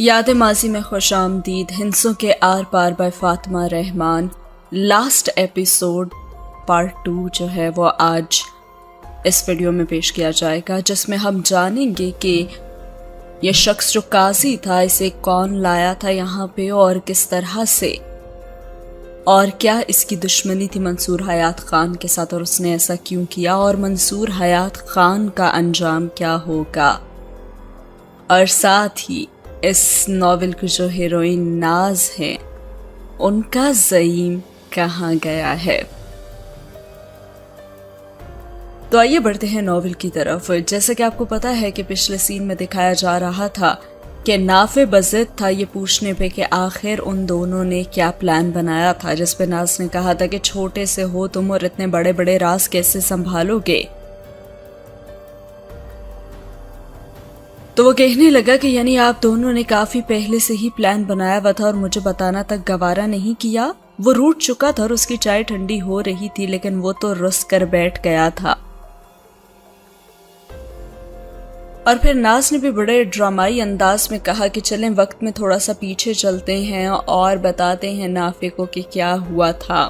یاد ماضی میں خوش آمدید. ہندسوں کے آر پار by Fatima Rahman. Last episode part 2 جو ہے وہ آج اس ویڈیو میں پیش کیا جائے گا، جس میں ہم جانیں گے کہ یہ شخص جو قاضی تھا اسے کون لایا تھا یہاں پہ اور کس طرح سے، اور کیا اس کی دشمنی تھی منصور حیات خان کے ساتھ اور اس نے ایسا کیوں کیا، اور منصور حیات خان کا انجام کیا ہوگا، اور ساتھ ہی اس ناول کی جو ہیروئن ناز ہے ان کا زعیم کہاں گیا ہے. تو آئیے بڑھتے ہیں ناول کی طرف. جیسا کہ آپ کو پتا ہے کہ پچھلے سین میں دکھایا جا رہا تھا کہ نافع بضد تھا یہ پوچھنے پہ کہ آخر ان دونوں نے کیا پلان بنایا تھا، جس پہ ناز نے کہا تھا کہ چھوٹے سے ہو تم اور اتنے بڑے بڑے راز کیسے سنبھالو گے. تو وہ کہنے لگا کہ یعنی آپ دونوں نے کافی پہلے سے ہی پلان بنایا ہوا تھا اور مجھے بتانا تک گوارا نہیں کیا. وہ روٹ چکا تھا اور اس کی چائے ٹھنڈی ہو رہی تھی، لیکن وہ تو رس کر بیٹھ گیا تھا. اور پھر ناز نے بھی بڑے ڈرامائی انداز میں کہا کہ چلیں وقت میں تھوڑا سا پیچھے چلتے ہیں اور بتاتے ہیں نافع کو کہ کیا ہوا تھا.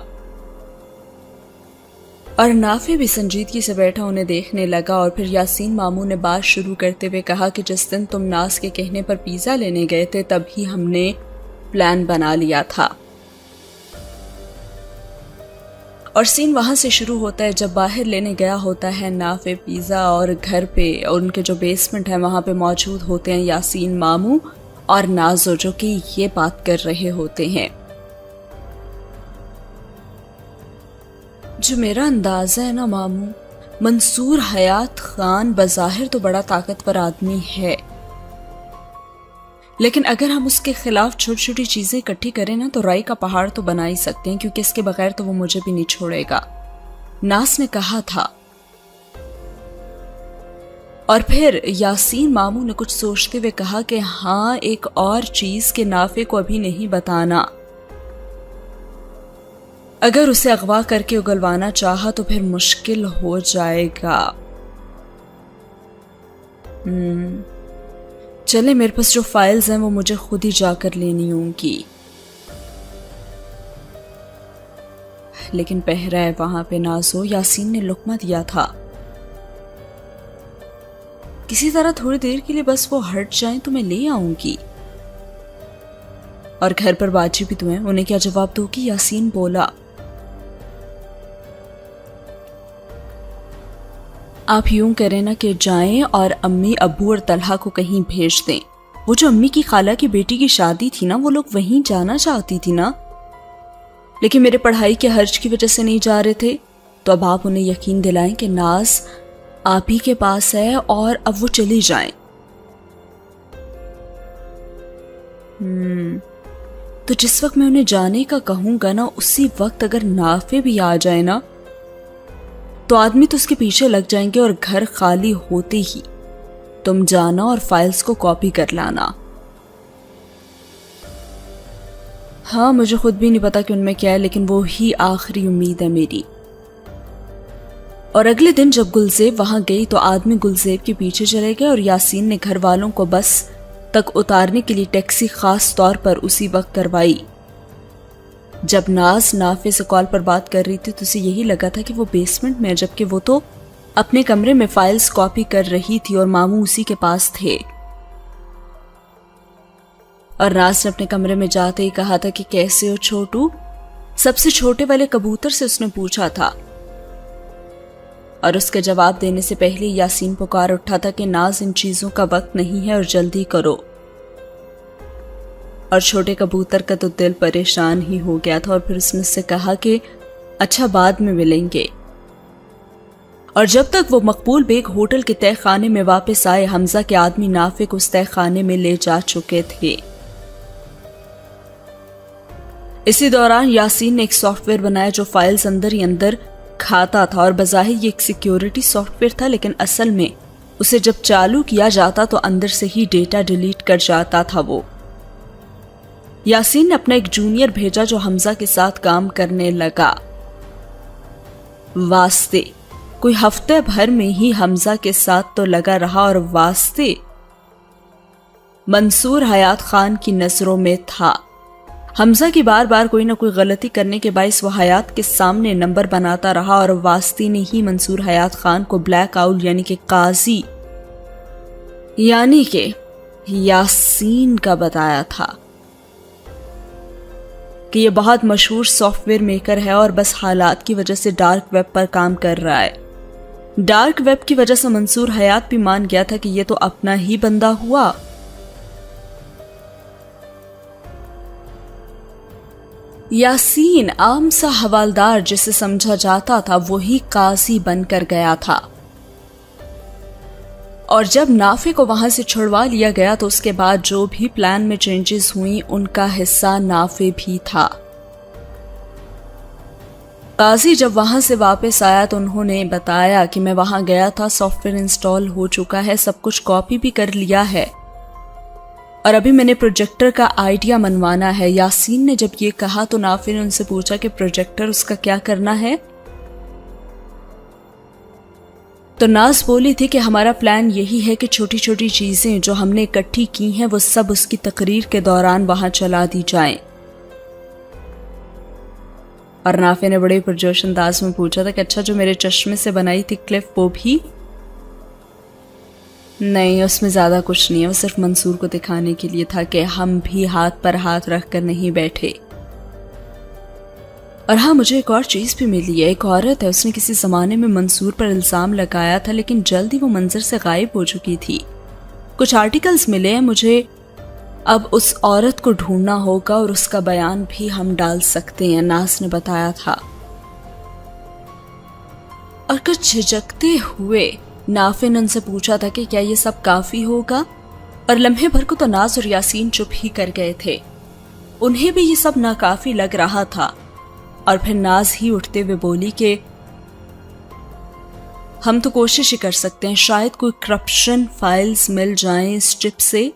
اور نافع بھی سنجیدگی سے بیٹھا انہیں دیکھنے لگا. اور پھر یاسین ماموں نے بات شروع کرتے ہوئے کہا کہ جس دن تم ناز کے کہنے پر پیزا لینے گئے تھے تب ہی ہم نے پلان بنا لیا تھا. اور سین وہاں سے شروع ہوتا ہے جب باہر لینے گیا ہوتا ہے نافع پیزا، اور گھر پہ ان کے جو بیسمنٹ ہے وہاں پہ موجود ہوتے ہیں یاسین ماموں اور نازو، جو کہ یہ بات کر رہے ہوتے ہیں. جو میرا اندازہ ہے نا ماموں، منصور حیات خان بظاہر تو بڑا طاقتور آدمی ہے، لیکن اگر ہم اس کے خلاف چھوٹی چھوٹی چیزیں اکٹھی کریں نا تو رائی کا پہاڑ تو بنا ہی سکتے ہیں، کیونکہ اس کے بغیر تو وہ مجھے بھی نہیں چھوڑے گا، ناز نے کہا تھا. اور پھر یاسین ماموں نے کچھ سوچتے ہوئے کہا کہ ہاں ایک اور چیز کہ نافع کو ابھی نہیں بتانا. اگر اسے اغوا کر کے اگلوانا چاہا تو پھر مشکل ہو جائے گا. چلے میرے پاس جو فائلز ہیں وہ مجھے خود ہی جا کر لینی ہوں گی. لیکن پہرا ہے وہاں پہ نازو، یاسین نے لقمہ دیا تھا، کسی طرح تھوڑی دیر کے لیے بس وہ ہٹ جائیں تو میں لے آؤں گی. اور گھر پر باجی بھی تو ہیں، انہیں کیا جواب دو گی؟ یاسین بولا. آپ یوں کریں نا کہ جائیں اور امی ابو اور طلحہ کو کہیں بھیج دیں. وہ جو امی کی خالہ کی بیٹی کی شادی تھی نا وہ لوگ وہیں جانا چاہتی تھی نا، لیکن میرے پڑھائی کے حرج کی وجہ سے نہیں جا رہے تھے. تو اب آپ انہیں یقین دلائیں کہ ناز آپ ہی کے پاس ہے اور اب وہ چلی جائیں. تو جس وقت میں انہیں جانے کا کہوں گا نا اسی وقت اگر نافع بھی آ جائے نا تو آدمی تو اس کے پیچھے لگ جائیں گے، اور گھر خالی ہوتے ہی تم جانا اور فائلز کو کاپی کر لانا. ہاں مجھے خود بھی نہیں پتا کہ ان میں کیا ہے، لیکن وہی آخری امید ہے میری. اور اگلے دن جب گلزیب وہاں گئی تو آدمی گلزیب کے پیچھے چلے گئے، اور یاسین نے گھر والوں کو بس تک اتارنے کے لیے ٹیکسی خاص طور پر اسی وقت کروائی. جب ناز نافع سے کال پر بات کر رہی تھی تو اسے یہی لگا تھا کہ وہ بیسمنٹ میں، جبکہ وہ تو اپنے کمرے میں فائلز کاپی کر رہی تھی اور ماموں اسی کے پاس تھے. اور ناز نے اپنے کمرے میں جاتے ہی کہا تھا کہ کیسے ہو چھوٹو، سب سے چھوٹے والے کبوتر سے اس نے پوچھا تھا. اور اس کے جواب دینے سے پہلے یاسین پکار اٹھا تھا کہ ناز ان چیزوں کا وقت نہیں ہے اور جلدی کرو. اور چھوٹے کبوتر کا تو دل پریشان ہی ہو گیا تھا، اور پھر اس نے اس سے کہا کہ اچھا بعد میں ملیں گے. اور جب تک وہ مقبول بیگ ہوٹل کے تہہ خانے میں واپس آئے، حمزہ کے آدمی نافع کو اس تہہ خانے میں لے جا چکے تھے. اسی دوران یاسین نے ایک سافٹ ویئر بنایا جو فائلز اندر ہی اندر کھاتا تھا، اور بظاہر یہ ایک سیکیورٹی سافٹ ویئر تھا، لیکن اصل میں اسے جب چالو کیا جاتا تو اندر سے ہی ڈیٹا ڈیلیٹ کر جاتا تھا. وہ یاسین نے اپنا ایک جونیئر بھیجا جو حمزہ کے ساتھ کام کرنے لگا. واسطے کوئی ہفتے بھر میں ہی حمزہ کے ساتھ تو لگا رہا، اور واسطے منصور حیات خان کی نظروں میں تھا۔ حمزہ کی بار بار کوئی نہ کوئی غلطی کرنے کے باعث وہ حیات کے سامنے نمبر بناتا رہا اور واسطی نے ہی منصور حیات خان کو بلیک آؤل یعنی کہ قاضی یعنی کہ یاسین کا بتایا تھا کہ یہ بہت مشہور سافٹ ویئر میکر ہے اور بس حالات کی وجہ سے ڈارک ویب پر کام کر رہا ہے۔ ڈارک ویب کی وجہ سے منصور حیات بھی مان گیا تھا کہ یہ تو اپنا ہی بندہ ہوا۔ یاسین عام سا حوالدار جسے سمجھا جاتا تھا وہی قاضی بن کر گیا تھا، اور جب نافع کو وہاں سے چھڑوا لیا گیا تو اس کے بعد جو بھی پلان میں چینجز ہوئیں ان کا حصہ نافع بھی تھا۔ قاضی جب وہاں سے واپس آیا تو انہوں نے بتایا کہ میں وہاں گیا تھا، سافٹ ویئر انسٹال ہو چکا ہے، سب کچھ کاپی بھی کر لیا ہے اور ابھی میں نے پروجیکٹر کا آئیڈیا منوانا ہے۔ یاسین نے جب یہ کہا تو نافع نے ان سے پوچھا کہ پروجیکٹر اس کا کیا کرنا ہے؟ تو ناز بولی تھی کہ ہمارا پلان یہی ہے کہ چھوٹی چھوٹی چیزیں جو ہم نے اکٹھی کی ہیں وہ سب اس کی تقریر کے دوران وہاں چلا دی جائیں۔ اور نافع نے بڑے پرجوش انداز میں پوچھا تھا کہ اچھا جو میرے چشمے سے بنائی تھی کلپ وہ بھی؟ نہیں، اس میں زیادہ کچھ نہیں ہے، وہ صرف منصور کو دکھانے کے لیے تھا کہ ہم بھی ہاتھ پر ہاتھ رکھ کر نہیں بیٹھے۔ اور ہاں، مجھے ایک اور چیز بھی ملی ہے، ایک عورت ہے، اس نے کسی زمانے میں منصور پر الزام لگایا تھا لیکن جلد ہی وہ منظر سے غائب ہو چکی تھی۔ کچھ آرٹیکلز ملے ہیں مجھے، اب اس عورت کو ڈھونڈنا ہوگا اور اس کا بیان بھی ہم ڈال سکتے ہیں، ناز نے بتایا تھا۔ اور کچھ جھجکتے ہوئے نافع نے ان سے پوچھا تھا کہ کیا یہ سب کافی ہوگا؟ اور لمحے بھر کو تو ناز اور یاسین چپ ہی کر گئے تھے، انہیں بھی یہ سب ناکافی لگ رہا تھا۔ اور پھر ناز ہی اٹھتے ہوئے بولی کہ ہم تو کوشش ہی کر سکتے ہیں، شاید کوئی کرپشن فائلز مل جائیں اس چپ سے۔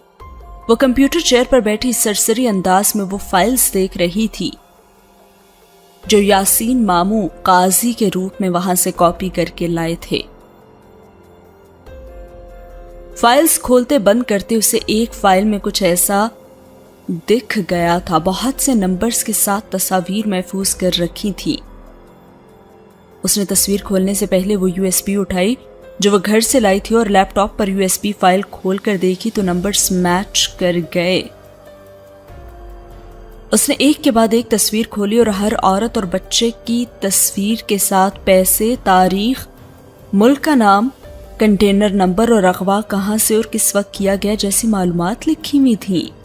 وہ کمپیوٹر چیئر پر بیٹھی سرسری انداز میں وہ فائلز دیکھ رہی تھی جو یاسین ماموں قاضی کے روپ میں وہاں سے کاپی کر کے لائے تھے۔ فائلز کھولتے بند کرتے اسے ایک فائل میں کچھ ایسا دکھ گیا تھا، بہت سے نمبرز کے ساتھ تصاویر محفوظ کر رکھی تھی۔ اس نے تصویر کھولنے سے پہلے وہ یو ایس بی اٹھائی جو وہ گھر سے لائی تھی اور لیپ ٹاپ پر یو ایس بی فائل کھول کر دیکھی تو نمبرز میچ کر گئے۔ اس نے ایک کے بعد ایک تصویر کھولی اور ہر عورت اور بچے کی تصویر کے ساتھ پیسے، تاریخ، ملک کا نام، کنٹینر نمبر اور اغوا کہاں سے اور کس وقت کیا گیا جیسی معلومات لکھی ہوئی تھیں۔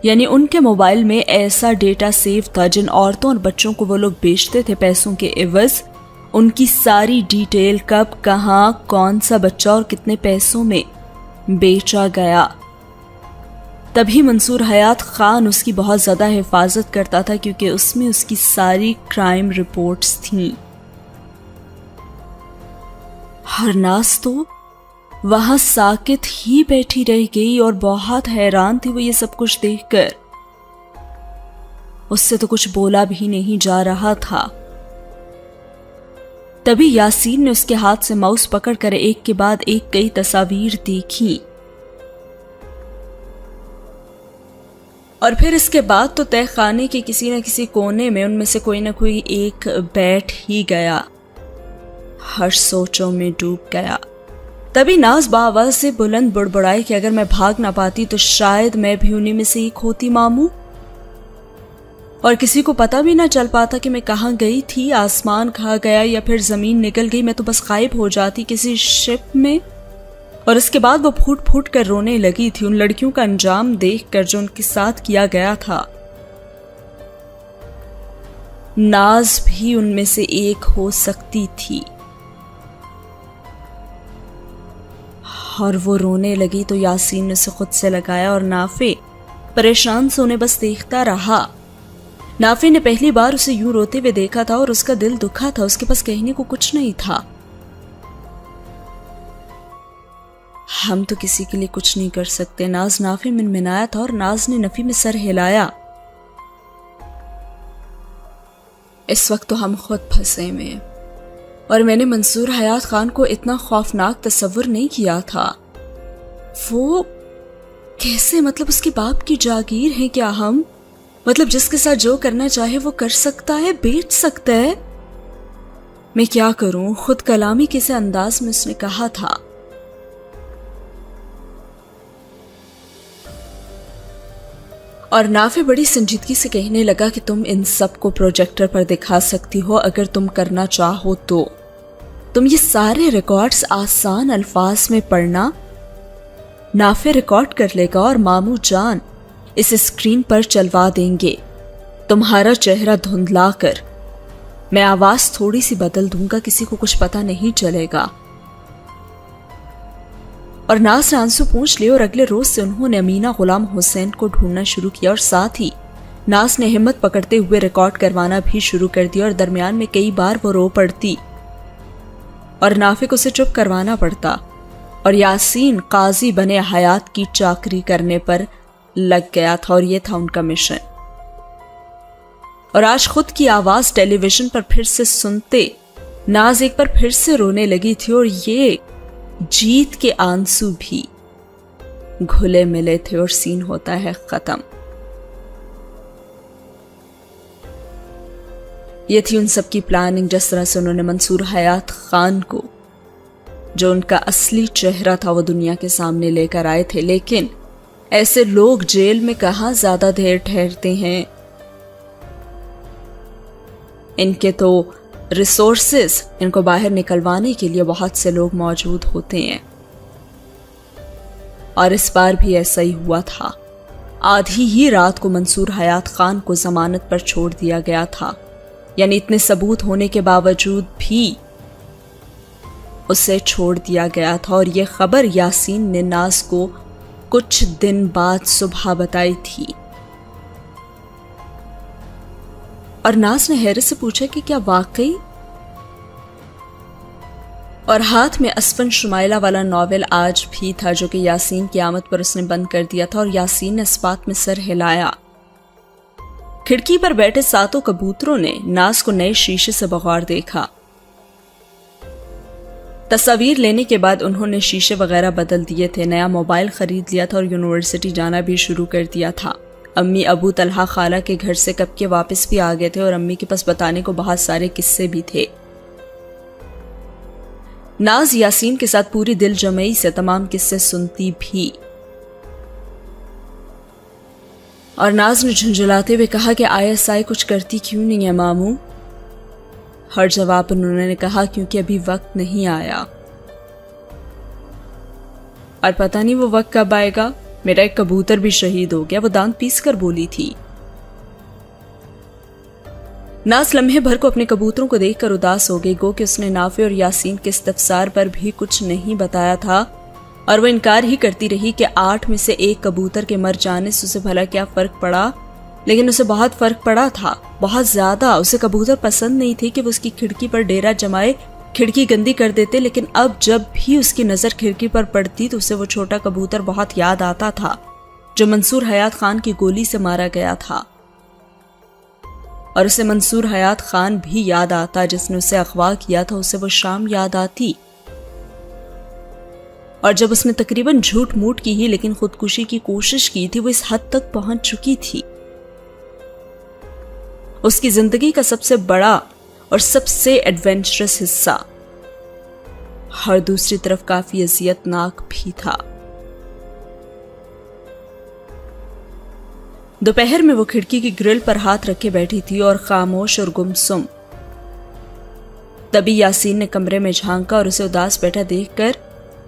یعنی ان کے موبائل میں ایسا ڈیٹا سیو تھا جن عورتوں اور بچوں کو وہ لوگ بیچتے تھے پیسوں کے عوض، ان کی ساری ڈیٹیل، کب، کہاں، کون سا بچہ اور کتنے پیسوں میں بیچا گیا۔ تبھی منصور حیات خان اس کی بہت زیادہ حفاظت کرتا تھا کیونکہ اس میں اس کی ساری کرائم رپورٹس تھیں۔ ہرناز تو وہاں ساکت ہی بیٹھی رہ گئی اور بہت حیران تھی وہ یہ سب کچھ دیکھ کر۔ اس سے تو کچھ بولا بھی نہیں جا رہا تھا۔ تبھی یاسین نے اس کے ہاتھ سے ماؤس پکڑ کر ایک کے بعد ایک کئی تصاویر دیکھی اور پھر اس کے بعد تو تہہ خانے کے کسی نہ کسی کونے میں ان میں سے کوئی نہ کوئی ایک بیٹھ ہی گیا، ہر سوچوں میں ڈوب گیا۔ تبھی ناز بآواز سے بلند بڑبڑائی کہ اگر میں بھاگ نہ پاتی تو شاید میں بھی انہی میں سے ایک ہوتی ماموں، اور کسی کو پتہ بھی نہ چل پاتا کہ میں کہاں گئی تھی، آسمان کھا گیا یا پھر زمین نگل گئی، میں تو بس غائب ہو جاتی کسی شپ میں۔ اور اس کے بعد وہ پھوٹ پھوٹ کر رونے لگی تھی ان لڑکیوں کا انجام دیکھ کر جو ان کے ساتھ کیا گیا تھا۔ ناز بھی ان میں سے ایک ہو سکتی تھی۔ اور وہ رونے لگی تو یاسین نے اسے خود سے لگایا اور نافع پریشان سے انہیں بس دیکھتا رہا۔ نافع نے پہلی بار اسے یوں روتے ہوئے دیکھا تھا اور اس کا دل دکھا تھا، اس کے پاس کہنے کو کچھ نہیں تھا۔ ہم تو کسی کے لیے کچھ نہیں کر سکتے، ناز نافع منمنایا تھا اور ناز نے نفی میں سر ہلایا۔ اس وقت تو ہم خود پھنسے میں، اور میں نے منصور حیات خان کو اتنا خوفناک تصور نہیں کیا تھا۔ وہ کیسے؟ مطلب اس کے باپ کی جاگیر ہے کیا ہم؟ مطلب جس کے ساتھ جو کرنا چاہے وہ کر سکتا ہے، بیچ سکتا ہے؟ میں کیا کروں؟ خود کلامی کیسے انداز میں اس نے کہا تھا۔ اور نافع بڑی سنجیدگی سے کہنے لگا کہ تم ان سب کو پروجیکٹر پر دکھا سکتی ہو اگر تم کرنا چاہو تو۔ تم یہ سارے ریکارڈز آسان الفاظ میں پڑھنا، نافع ریکارڈ کر لے گا اور ماموں جان اسے اسکرین پر چلوا دیں گے، تمہارا چہرہ دھندلا کر۔ میں آواز تھوڑی سی بدل دوں گا، کسی کو کچھ پتا نہیں چلے گا۔ اور ناز نے آنسو پونچھ لیے اور اگلے روز سے انہوں نے امینہ غلام حسین کو ڈھونڈنا شروع کیا، اور ساتھ ہی ناز نے ہمت پکڑتے ہوئے ریکارڈ کروانا بھی شروع کر دیا، اور درمیان میں کئی بار وہ رو پڑتی اور نافع کو اسے چپ کروانا پڑتا، اور یاسین قاضی بنے حیات کی چاکری کرنے پر لگ گیا تھا، اور یہ تھا ان کا مشن۔ اور آج خود کی آواز ٹیلی ویژن پر پھر سے سنتے ناز ایک بار پھر سے رونے لگی تھی، اور یہ جیت کے آنسو بھی گھلے ملے تھے، اور سین ہوتا ہے ختم۔ یہ تھی ان سب کی پلاننگ، جس طرح سے انہوں نے منصور حیات خان کو، جو ان کا اصلی چہرہ تھا، وہ دنیا کے سامنے لے کر آئے تھے۔ لیکن ایسے لوگ جیل میں کہاں زیادہ دیر ٹھہرتے ہیں، ان کے تو ریسورسز، ان کو باہر نکلوانے کے لیے بہت سے لوگ موجود ہوتے ہیں، اور اس بار بھی ایسا ہی ہوا تھا۔ آدھی ہی رات کو منصور حیات خان کو ضمانت پر چھوڑ دیا گیا تھا، یعنی اتنے ثبوت ہونے کے باوجود بھی اسے چھوڑ دیا گیا تھا، اور یہ خبر یاسین نے ناز کو کچھ دن بعد صبح بتائی تھی۔ اور ناز نے حیرت سے پوچھا کہ کیا واقعی؟ اور ہاتھ میں اسفن شمائلہ والا ناول آج بھی تھا، جو کہ یاسین کی آمد پر اس نے بند کر دیا تھا، اور یاسین نے اس بات میں سر ہلایا۔ کھڑکی پر بیٹھے ساتوں کبوتروں نے ناز کو نئے شیشے سے بغور دیکھا۔ تصاویر لینے کے بعد انہوں نے شیشے وغیرہ بدل دیے تھے، نیا موبائل خرید لیا تھا، اور یونیورسٹی جانا بھی شروع کر دیا تھا۔ امی ابو طلحہ خالہ کے گھر سے کب کے واپس بھی آ گئے تھے، اور امی کے پاس بتانے کو بہت سارے قصے بھی تھے۔ ناز یاسین کے ساتھ پوری دل جمعی سے تمام قصے سنتی بھی، اور ناز نے جھنجھلاتے ہوئے کہا کہ ISI کچھ کرتی کیوں نہیں ہے ماموں؟ ہر جواب انہوں نے کہا کیونکہ ابھی وقت نہیں آیا، اور پتہ نہیں وہ وقت کب آئے گا۔ میرا ایک کبوتر بھی شہید ہو گیا، وہ دانت پیس کر بولی تھی۔ ناز لمحے بھر کو اپنے کبوتروں کو دیکھ کر اداس ہو گئی، گو کہ اس نے نافع اور یاسین کے استفسار پر بھی کچھ نہیں بتایا تھا، اور وہ انکار ہی کرتی رہی کہ 8 میں سے 1 کبوتر کے مر جانے سے اسے بھلا کیا فرق پڑا۔ لیکن اسے بہت فرق پڑا تھا، بہت زیادہ۔ اسے کبوتر پسند نہیں تھے کہ وہ اس کی کھڑکی پر ڈیرا جمائے، کھڑکی گندی کر دیتے، لیکن اب جب بھی اس کی نظر کھڑکی پر پڑتی تو اسے وہ چھوٹا کبوتر بہت یاد آتا تھا جو منصور حیات خان کی گولی سے مارا گیا تھا، اور اسے منصور حیات خان بھی یاد آتا جس نے اسے اغوا کیا تھا۔ اسے وہ شام یاد آتی، اور جب اس نے تقریباً جھوٹ موٹ کی ہی لیکن خودکشی کی کوشش کی تھی، وہ اس حد تک پہنچ چکی تھی۔ اس کی زندگی کا سب سے بڑا اور سب سے ایڈونچرس حصہ ہر دوسری طرف کافی اذیت ناک بھی تھا۔ دوپہر میں وہ کھڑکی کی گرل پر ہاتھ رکھے بیٹھی تھی اور خاموش اور گمسم۔ تبھی یاسین نے کمرے میں جھانکا اور اسے اداس بیٹھا دیکھ کر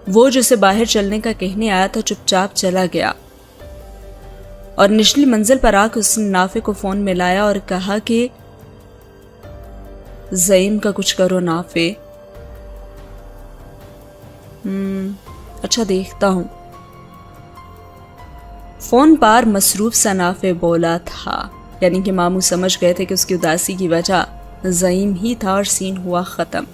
وہ جو اسے باہر چلنے کا کہنے آیا تھا چپ چاپ چلا گیا، اور نچلی منزل پر آ کے اس نے نافع کو فون میں لایا اور کہا کہ زعیم کا کچھ کرو نافع۔ اچھا دیکھتا ہوں۔ فون پر مصروف سا نافع بولا تھا، یعنی کہ ماموں سمجھ گئے تھے کہ اس کی اداسی کی وجہ زعیم ہی تھا، اور سین ہوا ختم۔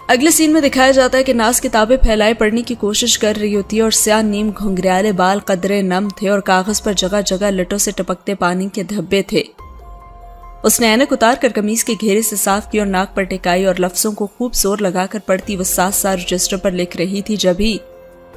اگلے سین میں دکھایا جاتا ہے کہ ناز کتابیں پھیلائے پڑھنے کی کوشش کر رہی ہوتی ہے، اور سیاہ نیم گھنگریالے بال قدرے نم تھے، اور کاغذ پر جگہ جگہ لٹوں سے ٹپکتے پانی کے دھبے تھے۔ اس نے اینک اتار کر قمیص کے گھیرے سے صاف کی اور ناک پر ٹکائی، اور لفظوں کو خوب زور لگا کر پڑھتی وہ 7 رجسٹر پر لکھ رہی تھی، جبھی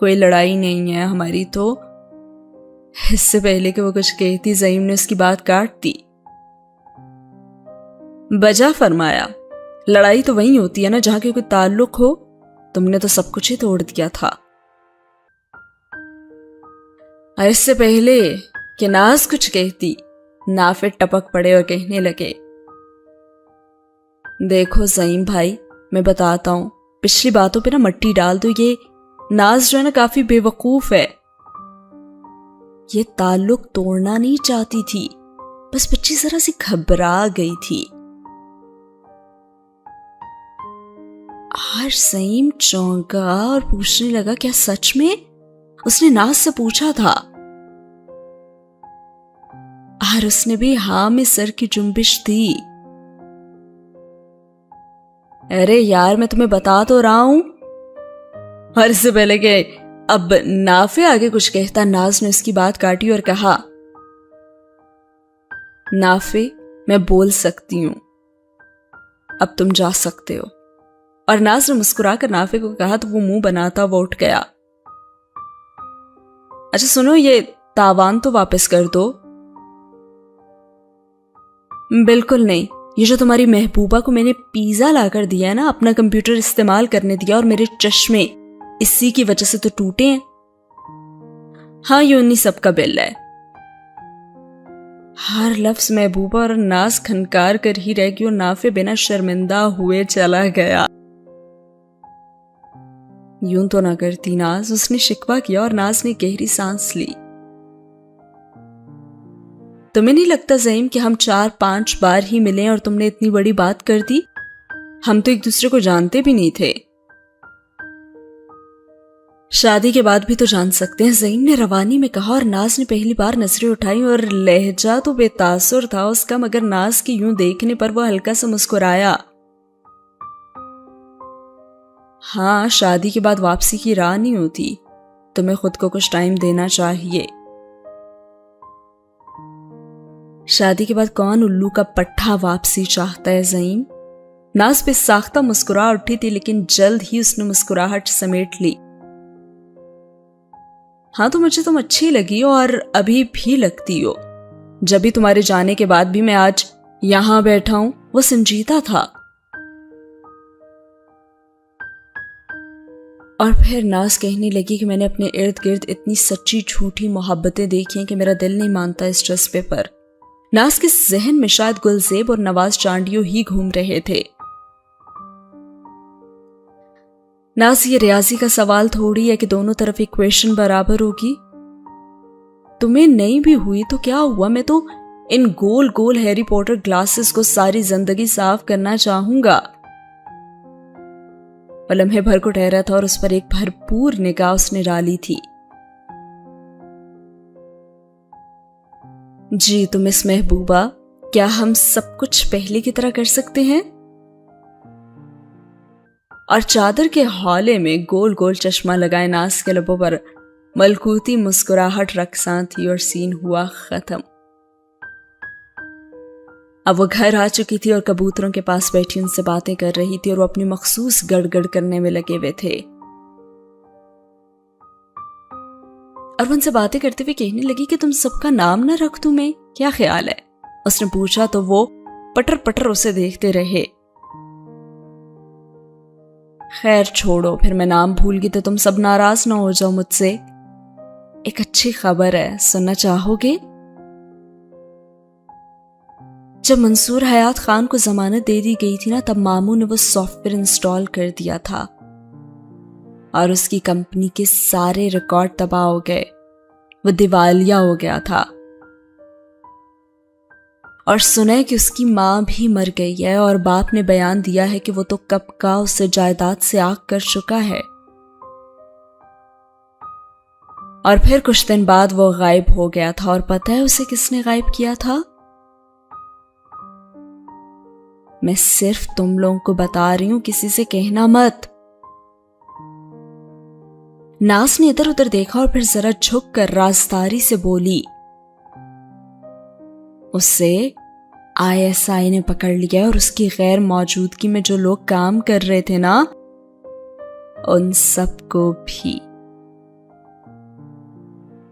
کوئی لڑائی نہیں ہے ہماری تو۔ اس سے پہلے کہ وہ کچھ کہتی زعیم نے اس کی بات کاٹ دی۔ بجا فرمایا، لڑائی تو وہیں ہوتی ہے نا جہاں کی کوئی تعلق ہو، تم نے تو سب کچھ ہی توڑ دیا تھا۔ اور اس سے پہلے کہ ناز کچھ کہتی، نافع ٹپک پڑے اور کہنے لگے، دیکھو زعیم بھائی، میں بتاتا ہوں، پچھلی باتوں پہ نا مٹی ڈال دو، یہ ناز جو ہے نا کافی بے وقوف ہے، یہ تعلق توڑنا نہیں چاہتی تھی، بس بچی ذرا سی گھبرا گئی تھی۔ اور زعیم چونکا اور پوچھنے لگا، کیا سچ میں؟ اس نے ناز سے پوچھا تھا، اور اس نے بھی ہاں میں سر کی جنبش دی۔ ارے یار میں تمہیں بتا تو رہا ہوں۔ اور اس سے پہلے کہ اب نافع آگے کچھ کہتا، ناز نے اس کی بات کاٹی اور کہا، نافع میں بول سکتی ہوں، اب تم جا سکتے ہو۔ اور ناز نے مسکرا کر نافع کو کہا تو وہ منہ بناتا وہ اٹھ گیا۔ اچھا سنو، یہ تاوان تو واپس کر دو۔ بالکل نہیں، یہ جو تمہاری محبوبہ کو میں نے پیزا لا کر دیا ہے نا، اپنا کمپیوٹر استعمال کرنے دیا، اور میرے چشمے اسی کی وجہ سے تو ٹوٹے ہیں۔ ہاں یہ انہی سب کا بل ہے۔ ہر لفظ محبوبہ اور ناز کھنکار کر ہی رہ گئی، اور نافع بنا شرمندہ ہوئے چلا گیا۔ یوں تو نہ کرتی ناز، اس نے شکوہ کیا، اور ناز نے گہری سانس لی۔ تمہیں نہیں لگتا زعیم کہ ہم 4-5 بار ہی ملے اور تم نے اتنی بڑی بات کر دی؟ ہم تو ایک دوسرے کو جانتے بھی نہیں تھے۔ شادی کے بعد بھی تو جان سکتے ہیں، زعیم نے روانی میں کہا، اور ناز نے پہلی بار نظریں اٹھائیں، اور لہجہ تو بے تاثر تھا اس کا، مگر ناز کی یوں دیکھنے پر وہ ہلکا سا مسکرایا۔ ہاں شادی کے بعد واپسی کی راہ نہیں ہوتی، تمہیں خود کو کچھ ٹائم دینا چاہیے۔ شادی کے بعد کون الو کا پٹھا واپسی چاہتا ہے زعیم؟ ناز پہ ساختہ مسکرا اٹھی تھی، لیکن جلد ہی اس نے مسکراہٹ سمیٹ لی۔ ہاں تو مجھے تم اچھی لگی ہو، اور ابھی بھی لگتی ہو، جب بھی تمہارے جانے کے بعد بھی میں آج یہاں بیٹھا ہوں۔ وہ سنجیدہ تھا۔ اور پھر ناز کہنے لگی کہ میں نے اپنے ارد گرد اتنی سچی جھوٹی محبتیں دیکھی ہیں کہ میرا دل نہیں مانتا اس جذبے پر۔ ناز کے ذہن میں شاید گلزیب اور نواز چانڈیو ہی گھوم رہے تھے۔ ناز یہ ریاضی کا سوال تھوڑی ہے کہ دونوں طرف ایکویشن برابر ہوگی۔ تمہیں نہیں بھی ہوئی تو کیا ہوا، میں تو ان گول گول ہیری پوٹر گلاسز کو ساری زندگی صاف کرنا چاہوں گا۔ وہ لمحے بھر کو ٹھہرا تھا، اور اس پر ایک بھرپور نگاہ اس نے ڈالی تھی۔ جی تو مس محبوبہ، کیا ہم سب کچھ پہلے کی طرح کر سکتے ہیں؟ اور چادر کے حولے میں گول گول چشمہ لگائے ناز کے لبوں پر ملکوتی مسکراہٹ رقصاں تھی، اور سین ہوا ختم۔ اب وہ گھر آ چکی تھی اور کبوتروں کے پاس بیٹھی ان سے باتیں کر رہی تھی، اور وہ اپنی مخصوص گڑ گڑ کرنے میں لگے ہوئے تھے۔ اور وہ ان سے باتیں کرتے ہوئے کہنے لگی کہ تم سب کا نام نہ رکھ دوں میں، کیا خیال ہے؟ اس نے پوچھا تو وہ پٹر پٹر اسے دیکھتے رہے۔ خیر چھوڑو، پھر میں نام بھول گئی تو تم سب ناراض نہ ہو جاؤ مجھ سے۔ ایک اچھی خبر ہے، سننا چاہو گے؟ جب منصور حیات خان کو ضمانت دے دی گئی تھی نا، تب ماموں نے وہ سافٹ ویئر انسٹال کر دیا تھا، اور اس کی کمپنی کے سارے ریکارڈ تباہ ہو گئے، وہ دیوالیہ ہو گیا تھا۔ اور سنا کہ اس کی ماں بھی مر گئی ہے، اور باپ نے بیان دیا ہے کہ وہ تو کب کا اسے جائیداد سے آگ کر چکا ہے۔ اور پھر کچھ دن بعد وہ غائب ہو گیا تھا، اور پتہ ہے اسے کس نے غائب کیا تھا؟ میں صرف تم لوگوں کو بتا رہی ہوں، کسی سے کہنا مت۔ ناز نے ادھر ادھر دیکھا اور پھر ذرا جھک کر رازداری سے بولی، اسے ISI نے پکڑ لیا، اور اس کی غیر موجودگی میں جو لوگ کام کر رہے تھے نا، ان سب کو بھی۔